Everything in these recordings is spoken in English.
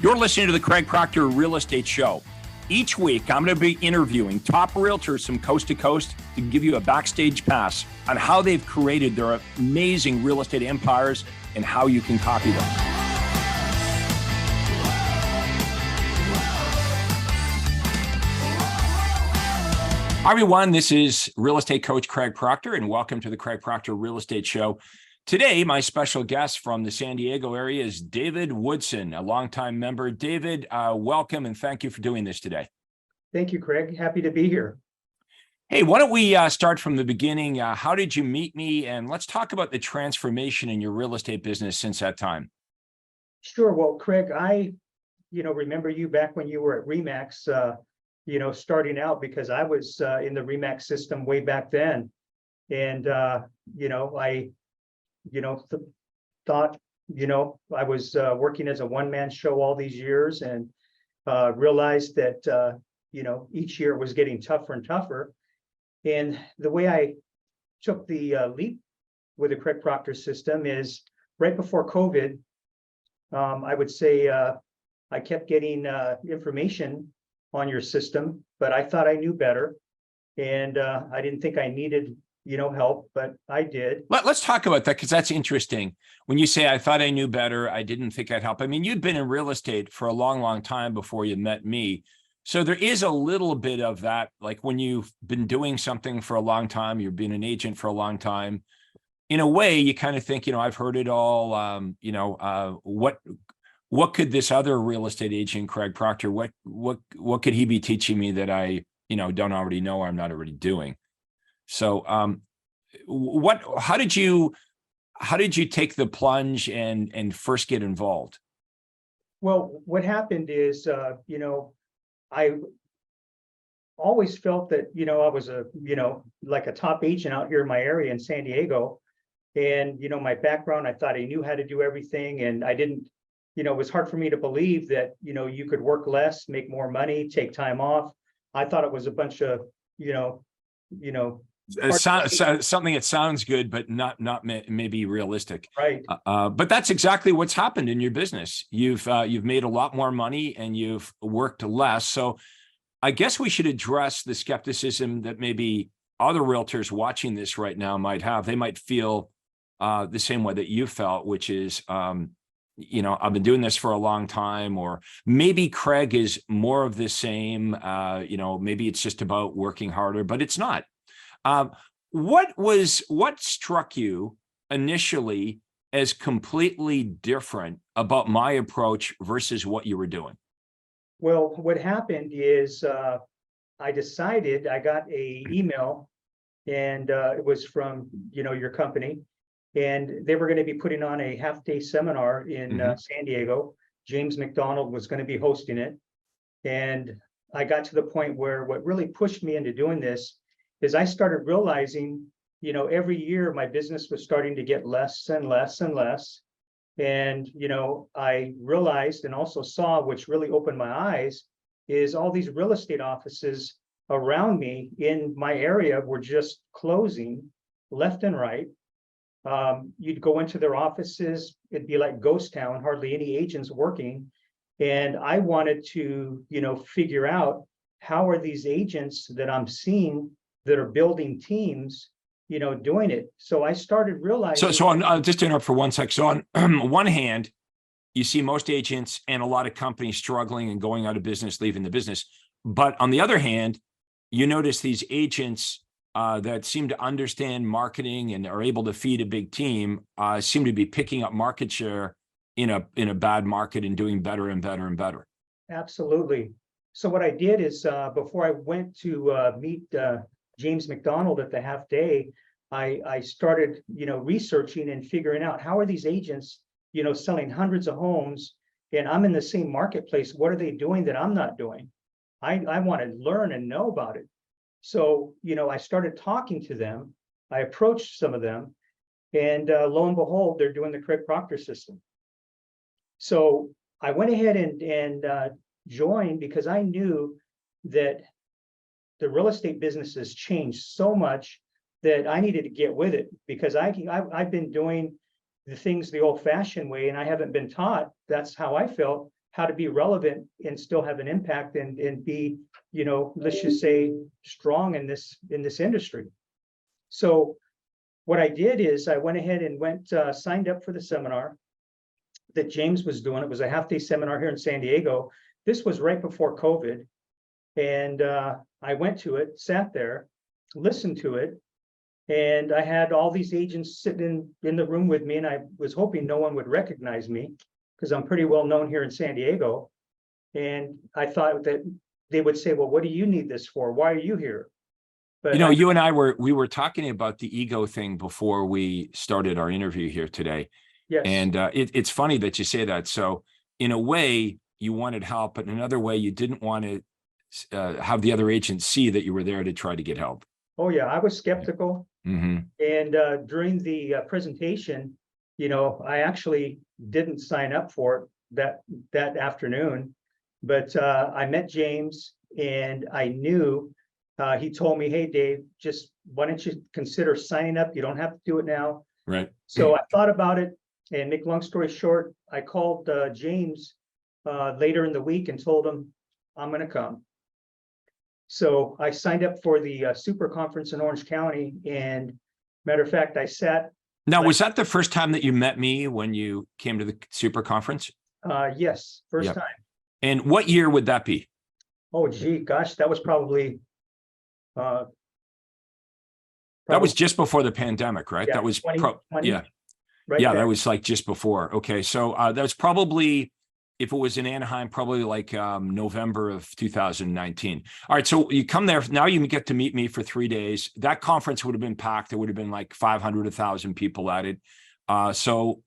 You're listening to the Craig Proctor Real Estate Show. Each week, I'm going to be interviewing top realtors from coast to coast to give you a backstage pass on how they've created their amazing real estate empires and how you can copy them. Hi, everyone. This is real estate coach Craig Proctor, and welcome to the Craig Proctor Real Estate Show. Today, my special guest from the San Diego area is David Woodson, a longtime member. David, welcome and thank you for doing this today. Thank you, Craig. Happy to be here. Hey, why don't we start from the beginning? How did you meet me? And let's talk about the transformation in your real estate business since that time. Sure. Well, Craig, I remember you back when you were at RE/MAX, starting out, because I was in the RE/MAX system way back then. And, thought, I was working as a one-man show all these years, and realized that, each year it was getting tougher and tougher. And the way I took the leap with the Craig Proctor system is right before COVID. I would say I kept getting information on your system, but I thought I knew better. And I didn't think I needed help, but I did. Let's talk about that, because that's interesting. When you say, I thought I knew better, I didn't think I'd help. I mean, you'd been in real estate for a long, long time before you met me. So there is a little bit of that, like when you've been doing something for a long time, you've been an agent for a long time. In a way, you kind of think, I've heard it all. What could this other real estate agent, Craig Proctor, what could he be teaching me that I, don't already know or I'm not already doing? So how did you take the plunge and first get involved? Well, what happened is, I always felt that, I was like a top agent out here in my area in San Diego. And, my background, I thought I knew how to do everything. And I didn't, it was hard for me to believe that, you could work less, make more money, take time off. I thought it was a bunch of, something that sounds good, but not maybe realistic. Right. But that's exactly what's happened in your business. You've made a lot more money and you've worked less. So I guess we should address the skepticism that maybe other realtors watching this right now might have. They might feel the same way that you felt, which is, I've been doing this for a long time, or maybe Craig is more of the same. Maybe it's just about working harder, but it's not. What struck you initially as completely different about my approach versus what you were doing? Well, what happened is I decided, I got an email, and it was from your company, and they were going to be putting on a half-day seminar in San Diego. James McDonald was going to be hosting it, and I got to the point where what really pushed me into doing this is I started realizing, every year my business was starting to get less and less and less. And, I realized and also saw, which really opened my eyes, is all these real estate offices around me in my area were just closing left and right. You'd go into their offices, it'd be like ghost town, hardly any agents working. And I wanted to, figure out, how are these agents that I'm seeing that are building teams, doing it. So I started realizing. So on, just to interrupt for 1 sec. So on one hand, you see most agents and a lot of companies struggling and going out of business, leaving the business. But on the other hand, you notice these agents that seem to understand marketing and are able to feed a big team seem to be picking up market share in a bad market and doing better and better and better. Absolutely. So what I did is before I went to meet James McDonald at the half day, I started, researching and figuring out, how are these agents, selling hundreds of homes, and I'm in the same marketplace. What are they doing that I'm not doing? I want to learn and know about it. So, I started talking to them. I approached some of them, and lo and behold, they're doing the Craig Proctor system. So I went ahead and joined, because I knew that the real estate business has changed so much that I needed to get with it, because I've been doing the things the old-fashioned way, and I haven't been taught. That's how I felt, how to be relevant and still have an impact and be, let's just say strong in this industry. So what I did is I went ahead and signed up for the seminar that James was doing. It was a half-day seminar here in San Diego. This was right before COVID. And I went to it, sat there, listened to it, and I had all these agents sitting in the room with me, and I was hoping no one would recognize me because I'm pretty well known here in San Diego. And I thought that they would say, well, what do you need this for? Why are you here? But you and we were talking about the ego thing before we started our interview here today. yes. And it's funny that you say that. So in a way, you wanted help, but in another way, you didn't want to have the other agents see that you were there to try to get help. Oh yeah, I was skeptical. Mm-hmm. And during the presentation, I actually didn't sign up for it that afternoon, but I met James, and I knew he told me, hey, Dave, just why don't you consider signing up? You don't have to do it now. Right. So I thought about it, and make long story short, I called James later in the week and told him I'm going to come. So I signed up for the super conference in Orange County, and matter of fact, I sat. Now, was that the first time that you met me when you came to the super conference? Yes, first time. And what year would that be? Oh, gee, gosh, that was probably. That was just before the pandemic, right? Yeah, That was 2020, yeah, right yeah. there. That was like just before. Okay, so that was probably, if it was in Anaheim, probably like November of 2019. All right, so you come there now. You get to meet me for 3 days. That conference would have been packed. There would have been like 500, 1,000 people at it. So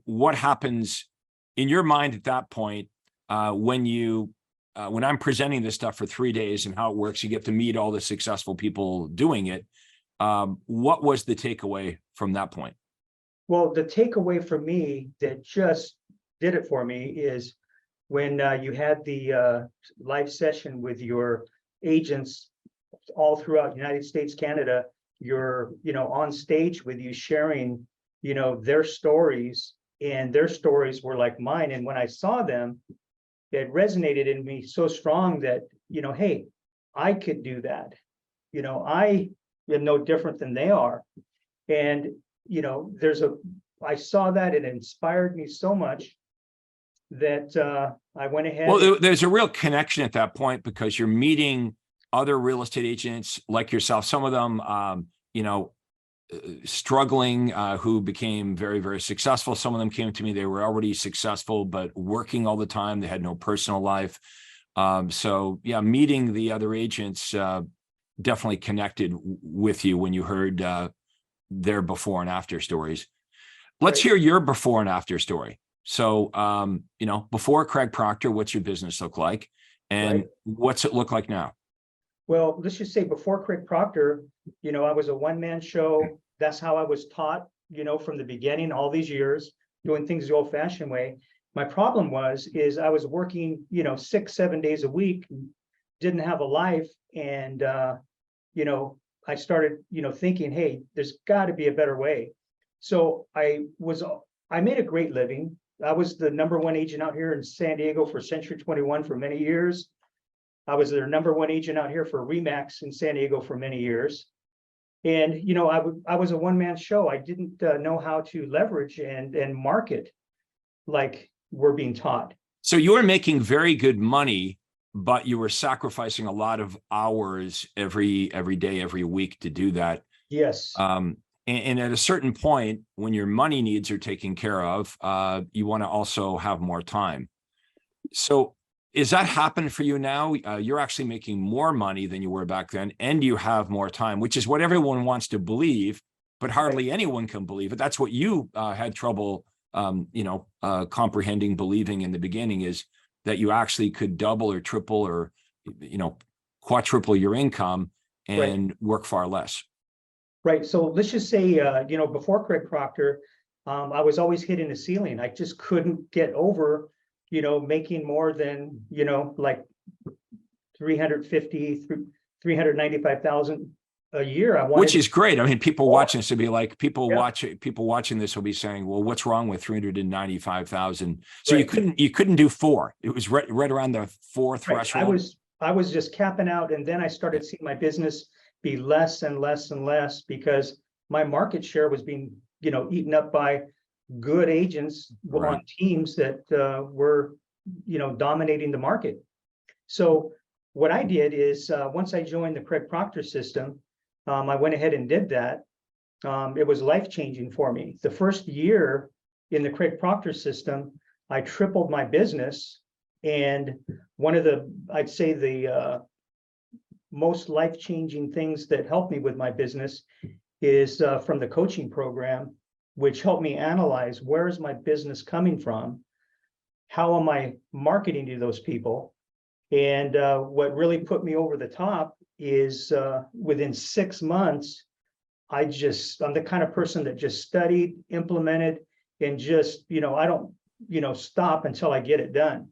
what happens in your mind at that point when I'm presenting this stuff for 3 days and how it works? You get to meet all the successful people doing it. What was the takeaway from that point? Well, the takeaway for me that just did it for me is when you had the live session with your agents all throughout United States, Canada, you're, on stage with you sharing, their stories, and their stories were like mine. And when I saw them, it resonated in me so strong that, hey, I could do that. I am no different than they are. And, I saw that, it inspired me so much that I went ahead. Well, there's a real connection at that point because you're meeting other real estate agents like yourself, some of them, struggling, who became very, very successful. Some of them came to me, they were already successful, but working all the time. They had no personal life. So yeah, meeting the other agents definitely connected with you when you heard their before and after stories. Let's hear your before and after story. So, before Craig Proctor, what's your business look like, and what's it look like now? Well, let's just say before Craig Proctor, I was a one-man show. That's how I was taught, from the beginning, all these years, doing things the old-fashioned way. My problem is I was working, 6-7 days a week, didn't have a life. And, I started, thinking, hey, there's got to be a better way. So I made a great living. I was the #1 agent out here in San Diego for Century 21 for many years. I was their #1 agent out here for Remax in San Diego for many years. And, I was a one-man show. I didn't know how to leverage and market like we're being taught. So you were making very good money, but you were sacrificing a lot of hours every day, every week to do that. Yes. And at a certain point, when your money needs are taken care of, you want to also have more time. So is that happened for you now? You're actually making more money than you were back then, and you have more time, which is what everyone wants to believe, but hardly anyone can believe it. That's what you had trouble, comprehending, believing in the beginning, is that you actually could double or triple or, quadruple your income and work far less. Right. So let's just say, before Craig Proctor, I was always hitting the ceiling. I just couldn't get over, making more than, like 350, 395,000 a year. I wanted, which is great. I mean, people watching this will be like, people Yeah. watching this will be saying, well, what's wrong with 395,000? So Right. you couldn't do 4. It was right around the 4 Right. threshold. I was just capping out, and then I started seeing my business be less and less and less because my market share was being, eaten up by good agents on Right. teams that were, dominating the market. So what I did is once I joined the Craig Proctor system, I went ahead and did that. It was life-changing for me. The first year in the Craig Proctor system, I tripled my business. And one of the, I'd say the most life-changing things that helped me with my business is from the coaching program, which helped me analyze where is my business coming from, how am I marketing to those people, and what really put me over the top is within 6 months, I'm the kind of person that just studied, implemented, and just, I don't, stop until I get it done.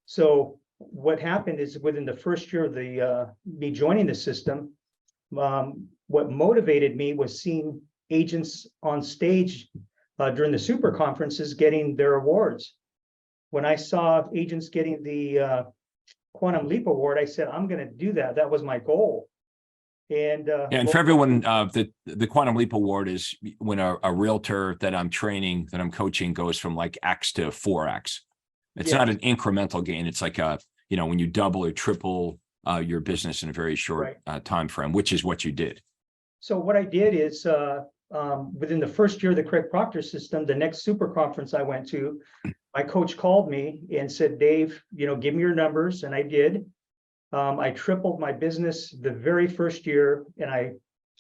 So what happened is within the first year of me joining the system, what motivated me was seeing agents on stage during the super conferences getting their awards. When I saw agents getting the Quantum Leap Award, I said, I'm going to do that. That was my goal. And And for everyone, the Quantum Leap Award is when a realtor that I'm training, that I'm coaching, goes from like X to 4X. It's Yes. not an incremental gain. It's like when you double or triple your business in a very short time frame, which is what you did. So what I did is within the first year of the Craig Proctor system, the next super conference I went to, my coach called me and said, Dave, give me your numbers. And I did. I tripled my business the very first year, and I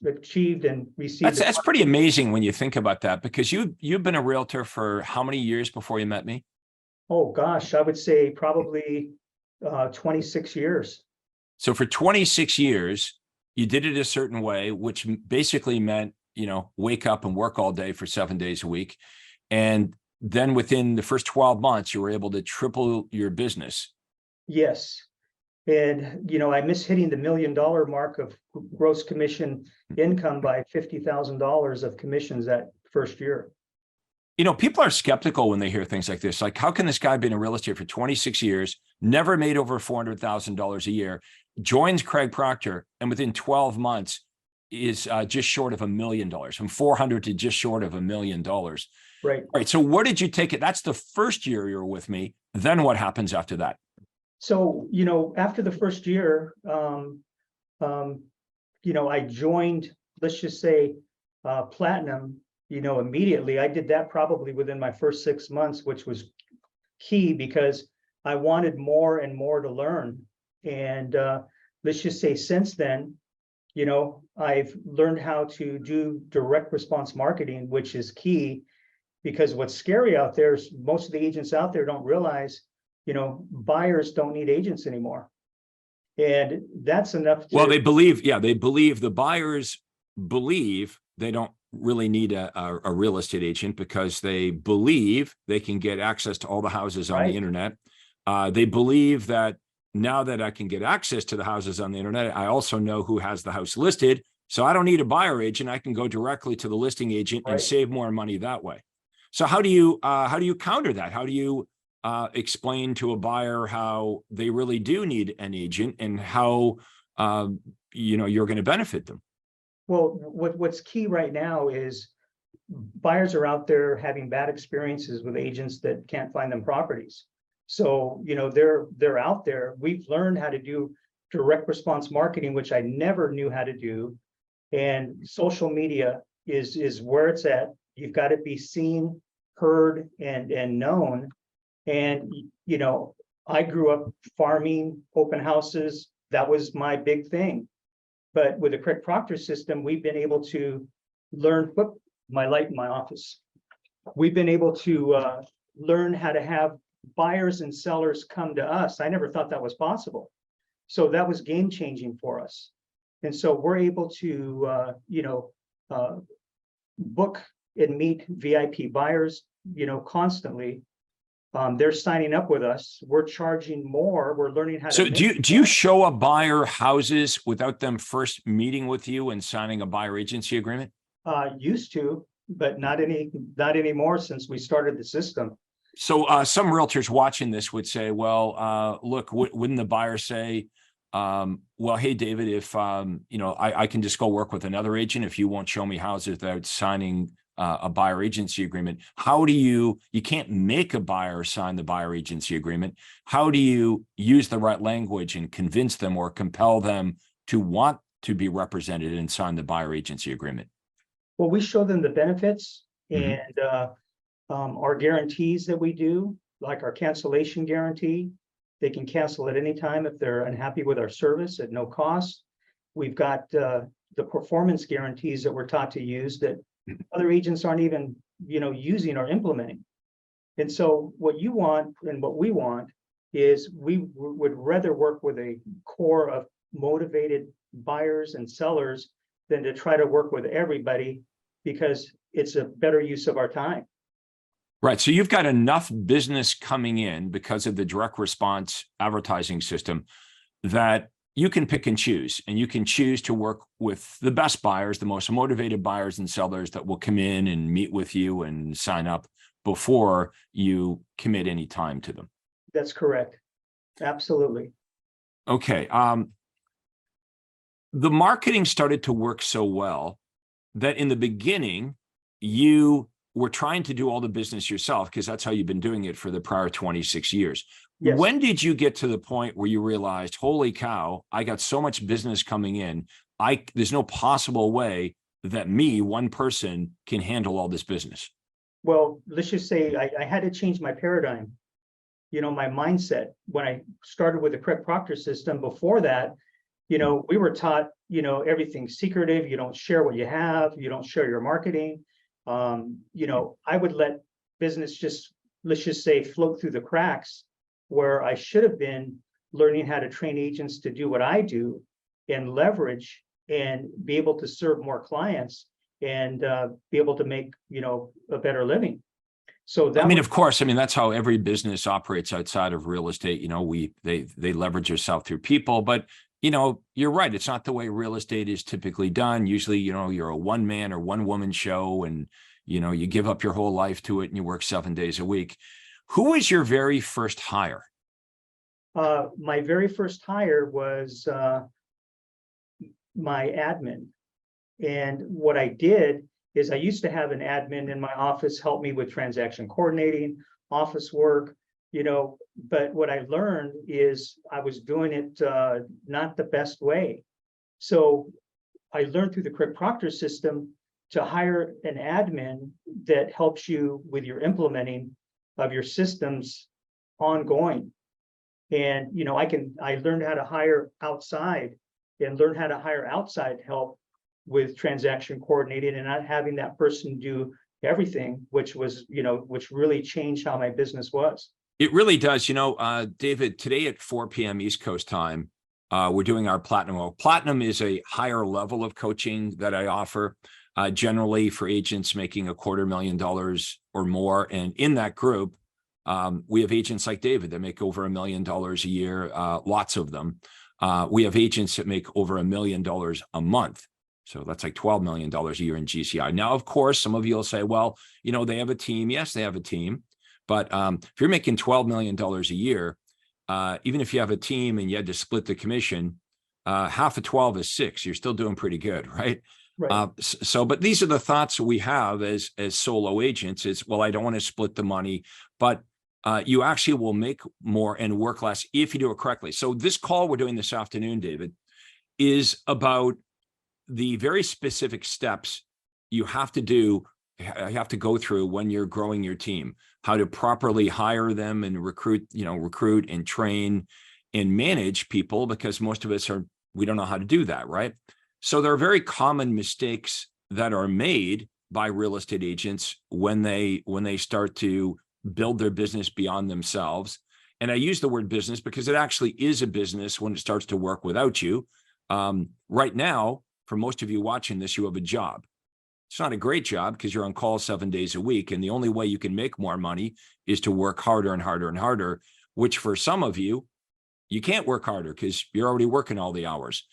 achieved and received. That's pretty amazing when you think about that, because you've been a realtor for how many years before you met me? Oh gosh, I would say probably 26 years. So for 26 years, you did it a certain way, which basically meant, wake up and work all day for 7 days a week. And then within the first 12 months, you were able to triple your business. Yes. And, I miss hitting the $1 million mark of gross commission income by $50,000 of commissions that first year. People are skeptical when they hear things like this. Like, how can this guy been in real estate for 26 years, never made over $400,000 a year, joins Craig Proctor, and within 12 months is just short of $1 million, from 400 to just short of $1 million. Right. All right. So where did you take it? That's the first year you were with me. Then what happens after that? So, after the first year, I joined, let's just say, Platinum, immediately. I did that probably within my first 6 months, which was key because I wanted more and more to learn. And let's just say since then, I've learned how to do direct response marketing, which is key, because what's scary out there is most of the agents out there don't realize, buyers don't need agents anymore. And that's enough to— Well, they believe the buyers believe they don't really need a real estate agent because they believe they can get access to all the houses on the internet. They believe that now that I can get access to the houses on the internet, I also know who has the house listed. So I don't need a buyer agent. I can go directly to the listing agent and save more money that way. So how do you counter that? How do you explain to a buyer how they really do need an agent and how you're going to benefit them? Well, what's key right now is buyers are out there having bad experiences with agents that can't find them properties. So, they're out there. We've learned how to do direct response marketing, which I never knew how to do. And social media is where it's at. You've got to be seen, heard, and known. And, I grew up farming, open houses. That was my big thing. But with the Craig Proctor system, we've been able to learn— my light in my office. We've been able to learn how to have buyers and sellers come to us. I never thought that was possible. So that was game changing for us. And so we're able to, book and meet VIP buyers, constantly. They're signing up with us. We're charging more. We're learning how to. So do you show a buyer houses without them first meeting with you and signing a buyer agency agreement? Used to, but not anymore since we started the system. So some realtors watching this would say, well, look, wouldn't the buyer say, well, hey, David, if I can just go work with another agent if you won't show me houses without signing a buyer agency agreement? How do you can't make a buyer sign the buyer agency agreement. How do you use the right language and convince them or compel them to want to be represented and sign the buyer agency agreement? Well, we show them the benefits and our guarantees that we do, like our cancellation guarantee. They can cancel at any time if they're unhappy with our service at no cost. We've got the performance guarantees that we're taught to use that other agents aren't even, using or implementing. And so what you want and what we want is we would rather work with a core of motivated buyers and sellers than to try to work with everybody, because it's a better use of our time. Right. So you've got enough business coming in because of the direct response advertising system that you can pick and choose, and you can choose to work with the best buyers, the most motivated buyers and sellers that will come in and meet with you and sign up before you commit any time to them. That's correct. Absolutely. Okay. The marketing started to work so well that in the beginning, you were trying to do all the business yourself because that's how you've been doing it for the prior 26 years. Yes. When did you get to the point where you realized, holy cow, I got so much business coming in, there's no possible way that me, one person, can handle all this business? Well, let's just say I had to change my paradigm, my mindset. When I started with the correct Proctor system, before that, we were taught, everything's secretive. You don't share what you have. You don't share your marketing. I would let business let's just say, float through the cracks, where I should have been learning how to train agents to do what I do and leverage and be able to serve more clients and be able to make, a better living. So that of course, that's how every business operates outside of real estate. They leverage yourself through people, but you're right. It's not the way real estate is typically done. Usually, you're a one man or one woman show, and, you give up your whole life to it and you work 7 days a week. Who was your very first hire? My very first hire was my admin. And what I did is I used to have an admin in my office help me with transaction coordinating, office work, but what I learned is I was doing it not the best way. So I learned through the correct Proctor system to hire an admin that helps you with your implementing of your systems ongoing. And, I learned how to hire outside and learn how to hire outside help with transaction coordinating and not having that person do everything, which really changed how my business was. It really does. David, today at 4 p.m. East Coast time, we're doing our Platinum. Well, Platinum is a higher level of coaching that I offer, generally for agents making $250,000 or more. And in that group, we have agents like David that make over $1 million a year, lots of them. We have agents that make over $1 million a month. So that's like $12 million a year in GCI. Now, of course, some of you will say, well, they have a team. Yes, they have a team. But if you're making $12 million a year, even if you have a team and you had to split the commission, half of 12 is 6. You're still doing pretty good, right? Right. But these are the thoughts we have as solo agents is, well, I don't want to split the money, but you actually will make more and work less if you do it correctly. So this call we're doing this afternoon, David, is about the very specific steps you have to go through when you're growing your team, how to properly hire them and recruit and train and manage people, because most of us we don't know how to do that, right? So there are very common mistakes that are made by real estate agents when they start to build their business beyond themselves. And I use the word business because it actually is a business when it starts to work without you. Right now, for most of you watching this, you have a job. It's not a great job because you're on call 7 days a week. And the only way you can make more money is to work harder and harder and harder, which for some of you, you can't work harder because you're already working all the hours.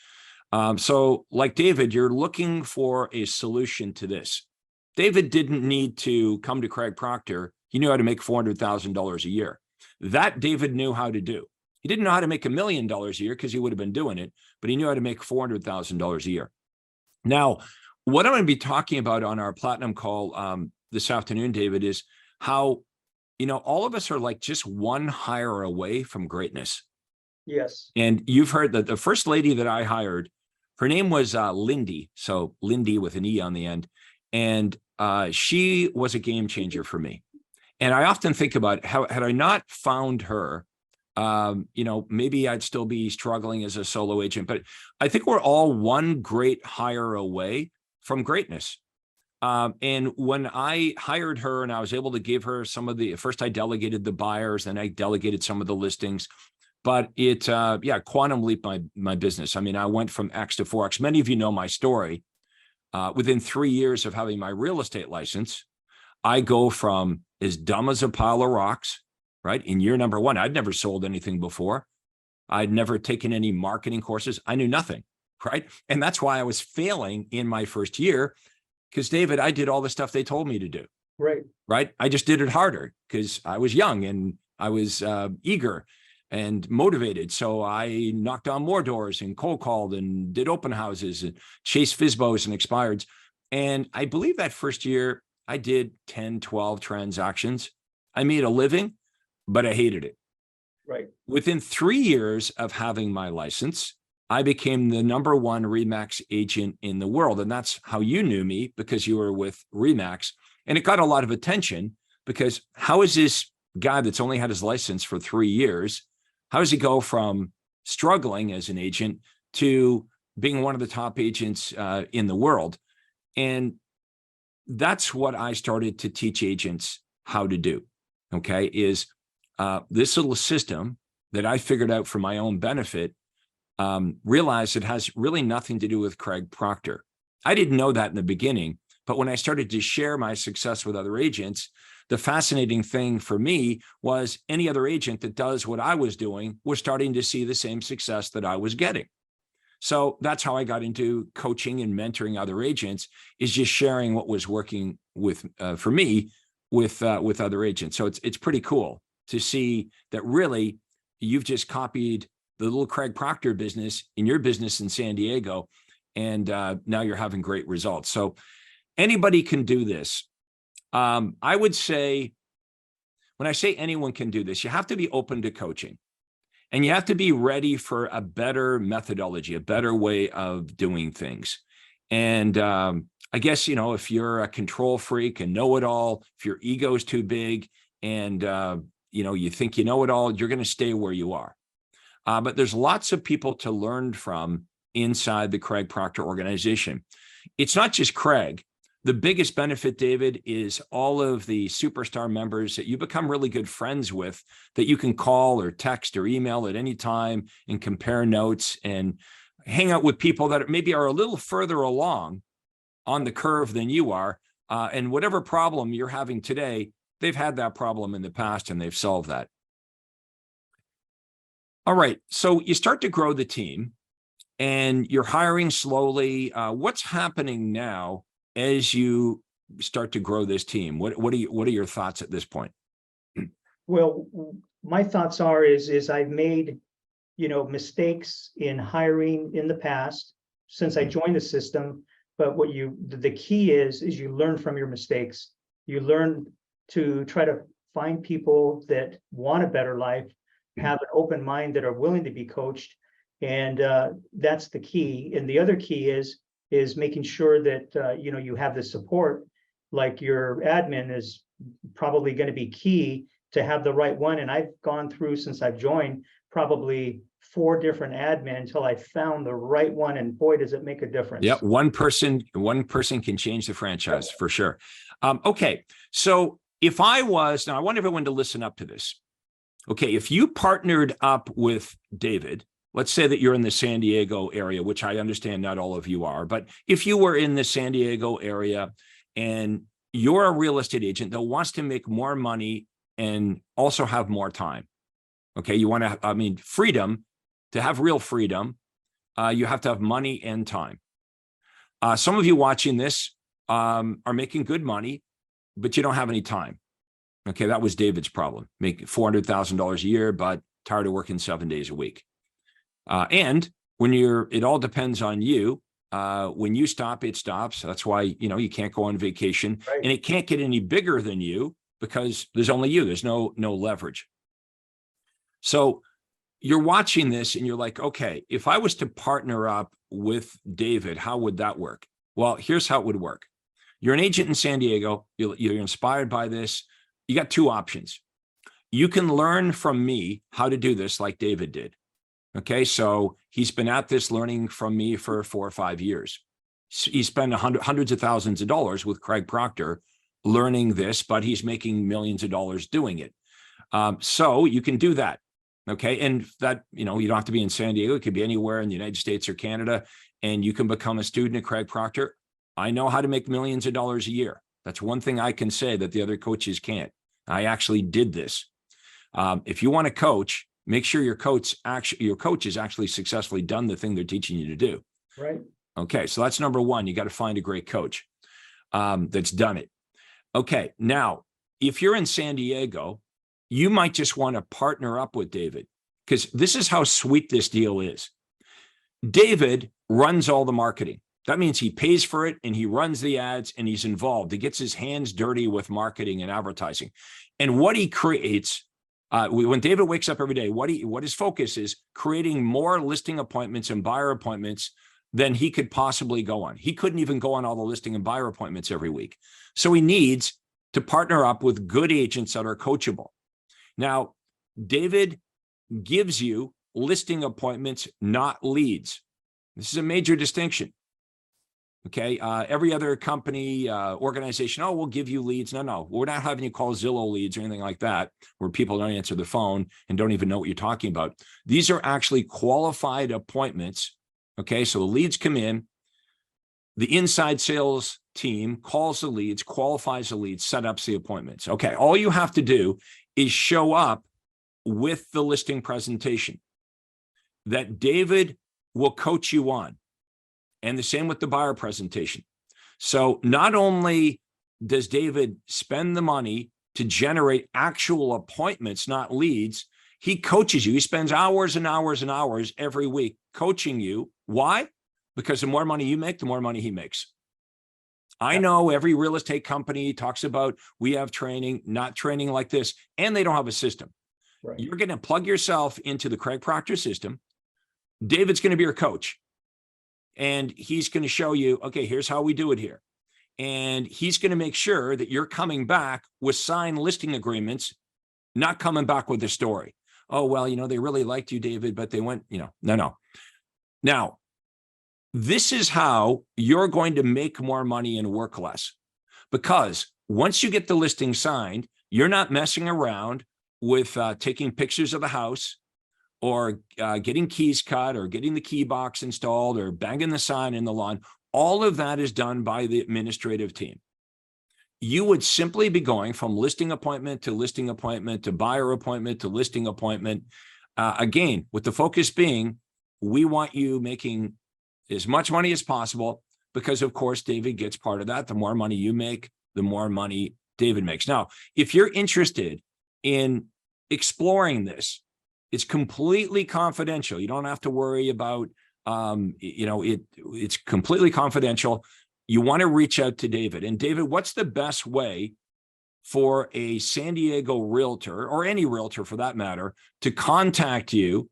So like David, you're looking for a solution to this. David didn't need to come to Craig Proctor. He knew how to make $400,000 a year. That David knew how to do. He didn't know how to make $1 million a year because he would have been doing it, but he knew how to make $400,000 a year. Now, what I'm going to be talking about on our platinum call this afternoon, David, is how, all of us are like just one hire away from greatness. Yes. And you've heard that the first lady that I hired, her name was Lindy. So Lindy with an E on the end. And she was a game changer for me. And I often think about how, had I not found her, maybe I'd still be struggling as a solo agent, but I think we're all one great hire away from greatness. And when I hired her and I was able to give her first I delegated the buyers, then I delegated some of the listings, but it, quantum leap my business. I mean, I went from X to 4X. Many of you know my story. Within 3 years of having my real estate license, I go from as dumb as a pile of rocks, right? In year number 1, I'd never sold anything before. I'd never taken any marketing courses. I knew nothing, right? And that's why I was failing in my first year, because David, I did all the stuff they told me to do. Right. I just did it harder because I was young and I was eager and motivated. So I knocked on more doors and cold called and did open houses and chased FSBOs and expireds. And I believe that first year I did 10, 12 transactions. I made a living, but I hated it. Right. Within 3 years of having my license, I became the #1 RE/MAX agent in the world. And that's how you knew me, because you were with RE/MAX. And it got a lot of attention because how is this guy that's only had his license for 3 years, how does he go from struggling as an agent to being one of the top agents in the world? And that's what I started to teach agents how to do, okay, is this little system that I figured out for my own benefit, realized it has really nothing to do with Craig Proctor. I didn't know that in the beginning, but when I started to share my success with other agents, the fascinating thing for me was any other agent that does what I was doing was starting to see the same success that I was getting. So that's how I got into coaching and mentoring other agents, is just sharing what was working with for me with other agents. So it's pretty cool to see that really you've just copied the little Craig Proctor business in your business in San Diego, and now you're having great results. So anybody can do this. I would say, when I say anyone can do this, you have to be open to coaching. And you have to be ready for a better methodology, a better way of doing things. And I guess, if you're a control freak and know-it-all, if your ego is too big and, you think you know it all, you're going to stay where you are. But there's lots of people to learn from inside the Craig Proctor organization. It's not just Craig. The biggest benefit, David, is all of the superstar members that you become really good friends with, that you can call or text or email at any time and compare notes and hang out with people that maybe are a little further along on the curve than you are. And whatever problem you're having today, they've had that problem in the past and they've solved that. All right. So you start to grow the team and you're hiring slowly. What's happening now as you start to grow this team? What are your thoughts at this point? Well, my thoughts are is I've made, mistakes in hiring in the past since I joined the system. But the key is you learn from your mistakes. You learn to try to find people that want a better life, have an open mind, that are willing to be coached. And that's the key. And the other key is making sure that, you have the support, like your admin is probably going to be key to have the right one. And I've gone through, since I've joined, probably 4 different admin until I found the right one. And boy, does it make a difference. Yeah, one person can change the franchise for sure. Okay, so now I want everyone to listen up to this. Okay, if you partnered up with David, let's say that you're in the San Diego area, which I understand not all of you are, but if you were in the San Diego area and you're a real estate agent that wants to make more money and also have more time. Okay. You want to, I mean, freedom, to have real freedom, you have to have money and time. Some of you watching this are making good money, but you don't have any time. Okay. That was David's problem. Make $400,000 a year, but tired of working 7 days a week. And when it all depends on you. When you stop, it stops. That's why, you can't go on vacation, Right. and it can't get any bigger than you because there's only you. There's no leverage. So you're watching this and you're like, okay, if I was to partner up with David, how would that work? Well, here's how it would work. You're an agent in San Diego. You're inspired by this. You got two options. You can learn from me how to do this like David did. Okay, so he's been at this learning from me for 4 or 5 years. He spent hundreds of thousands of dollars with Craig Proctor learning this, but he's making millions of dollars doing it. So you can do that. Okay, and that, you don't have to be in San Diego. It could be anywhere in the United States or Canada, and you can become a student at Craig Proctor. I know how to make millions of dollars a year. That's one thing I can say that the other coaches can't. I actually did this. If you want to coach, make sure your coach has actually successfully done the thing they're teaching you to do. Right. Okay, so that's number one. You got to find a great coach that's done it. Okay, now, if you're in San Diego, you might just want to partner up with David, because this is how sweet this deal is. David runs all the marketing. That means he pays for it and he runs the ads and he's involved. He gets his hands dirty with marketing and advertising. And what he creates, when David wakes up every day, what his focus is creating more listing appointments and buyer appointments than he could possibly go on. He couldn't even go on all the listing and buyer appointments every week. So he needs to partner up with good agents that are coachable. Now, David gives you listing appointments, not leads. This is a major distinction. Okay. Every other company, organization, we'll give you leads. No, we're not having you call Zillow leads or anything like that, where people don't answer the phone and don't even know what you're talking about. These are actually qualified appointments. Okay. So the leads come in, the inside sales team calls the leads, qualifies the leads, set up the appointments. Okay. All you have to do is show up with the listing presentation that David will coach you on. And the same with the buyer presentation. So not only does David spend the money to generate actual appointments, not leads, he coaches you. He spends hours and hours and hours every week coaching you. Why? Because the more money you make, the more money he makes. I know every real estate company talks about, we have training, not training like this, and they don't have a system. Right. You're going to plug yourself into the Craig Proctor system. David's going to be your coach. And he's going to show you, okay, here's how we do it here. And he's going to make sure that you're coming back with signed listing agreements, not coming back with a story. Oh, well, they really liked you, David, but they went, no. Now, this is how you're going to make more money and work less. Because once you get the listing signed, you're not messing around with taking pictures of the house, or getting keys cut, or getting the key box installed, or banging the sign in the lawn. All of that is done by the administrative team. You would simply be going from listing appointment to listing appointment to buyer appointment to listing appointment. Again, with the focus being, we want you making as much money as possible, because of course, David gets part of that. The more money you make, the more money David makes. Now, if you're interested in exploring this, it's completely confidential. You don't have to worry about, it's completely confidential. You want to reach out to David. And David, what's the best way for a San Diego realtor, or any realtor for that matter, to contact you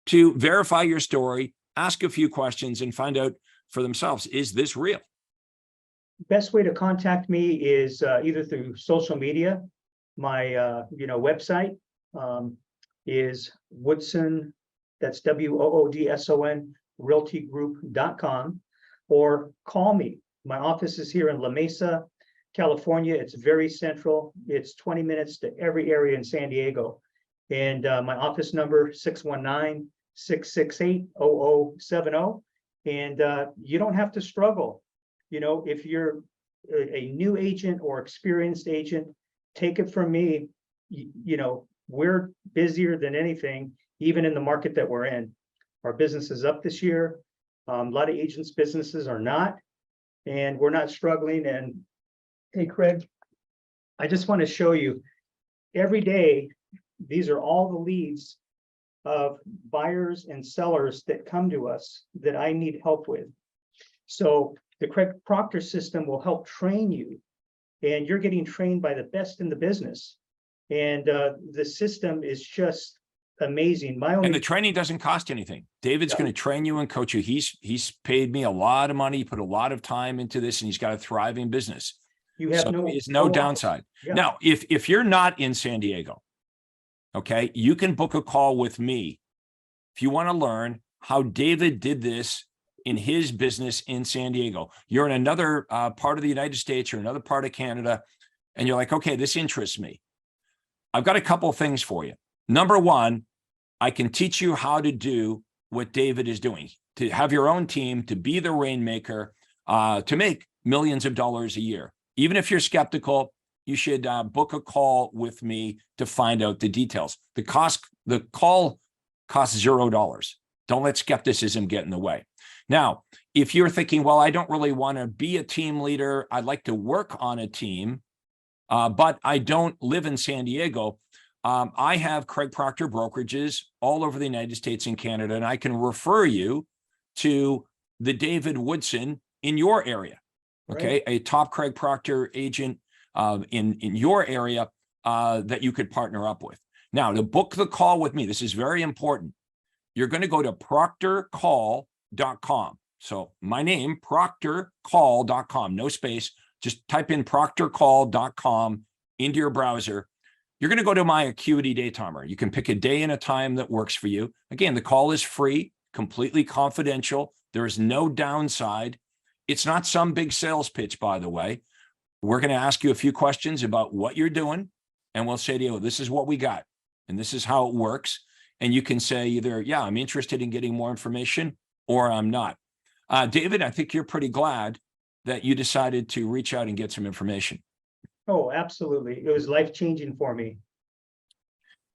to verify your story, ask a few questions, and find out for themselves, is this real? Best way to contact me is either through social media. My website is Woodson, that's WOODSON, realtygroup.com, or call me. My office is here in La Mesa, California. It's very central. It's 20 minutes to every area in San Diego. And my office number, 619-668-0070. And you don't have to struggle. If you're a new agent or experienced agent, take it from me, we're busier than anything, even in the market that we're in. Our business is up this year. A lot of agents' businesses are not, and we're not struggling. And hey, Craig, I just want to show you every day, these are all the leads of buyers and sellers that come to us that I need help with. So the Craig Proctor system will help train you, and you're getting trained by the best in the business. And the system is just amazing. And the training doesn't cost anything. David's going to train you and coach you. He's paid me a lot of money, put a lot of time into this, and he's got a thriving business. You have no downside. Yeah. Now, if you're not in San Diego, okay, you can book a call with me if you want to learn how David did this in his business in San Diego. You're in another part of the United States or another part of Canada, and you're like, okay, this interests me. I've got a couple of things for you. Number one, I can teach you how to do what David is doing, to have your own team, to be the rainmaker, to make millions of dollars a year. Even if you're skeptical, you should book a call with me to find out the details. The call costs $0. Don't let skepticism get in the way. Now, if you're thinking, well, I don't really want to be a team leader, I'd like to work on a team, but I don't live in San Diego, I have Craig Proctor brokerages all over the United States and Canada, and I can refer you to the David Woodson in your area, okay? Right. A top Craig Proctor agent in your area that you could partner up with. Now, to book the call with me, this is very important. You're going to go to proctorcall.com. So my name, proctorcall.com, no space. Just type in proctorcall.com into your browser. You're going to go to my Acuity Day Timer. You can pick a day and a time that works for you. Again, the call is free, completely confidential. There is no downside. It's not some big sales pitch, by the way. We're going to ask you a few questions about what you're doing, and we'll say to you, this is what we got, and this is how it works. And you can say either, yeah, I'm interested in getting more information, or I'm not. David, I think you're pretty glad that you decided to reach out and get some information. Oh, absolutely. It was life-changing for me.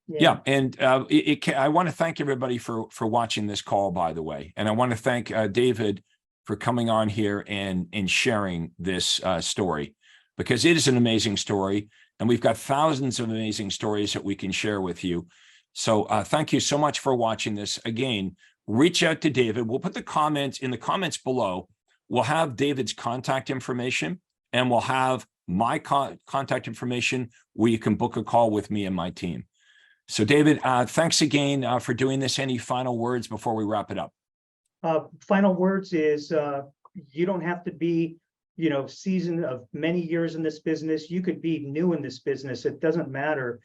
Yeah. And I want to thank everybody for watching this call, by the way. And I want to thank David for coming on here and sharing this story, because it is an amazing story. And we've got thousands of amazing stories that we can share with you. So thank you so much for watching this. Again, reach out to David. We'll put the comments in the comments below. We'll have David's contact information, and we'll have my contact information where you can book a call with me and my team. So David, thanks again for doing this. Any final words before we wrap it up? Final words is you don't have to be, seasoned of many years in this business. You could be new in this business. It doesn't matter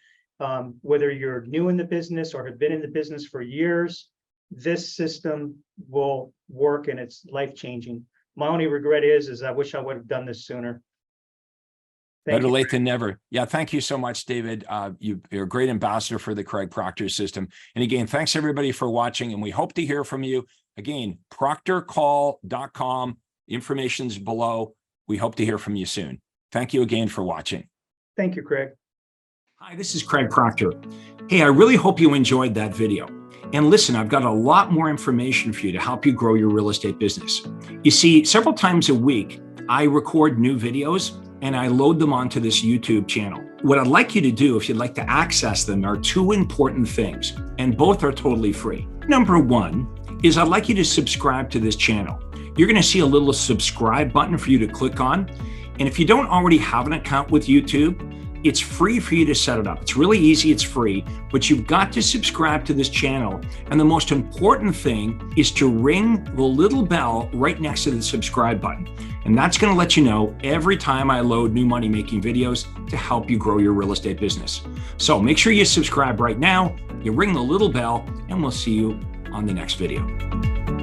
whether you're new in the business or have been in the business for years. This system will work, and it's life-changing. My only regret is I wish I would have done this sooner. Better late than never. Yeah, thank you so much, David. You're a great ambassador for the Craig Proctor system. And again, thanks everybody for watching, and we hope to hear from you. Again, proctorcall.com. Information's below. We hope to hear from you soon. Thank you again for watching. Thank you, Craig. Hi, this is Craig Proctor. Hey, I really hope you enjoyed that video. And listen, I've got a lot more information for you to help you grow your real estate business. You see, several times a week, I record new videos and I load them onto this YouTube channel. What I'd like you to do, if you'd like to access them, are two important things, and both are totally free. Number one is I'd like you to subscribe to this channel. You're going to see a little subscribe button for you to click on. And if you don't already have an account with YouTube, it's free for you to set it up. It's really easy, it's free, but you've got to subscribe to this channel. And the most important thing is to ring the little bell right next to the subscribe button. And that's going to let you know every time I load new money-making videos to help you grow your real estate business. So make sure you subscribe right now, you ring the little bell, and we'll see you on the next video.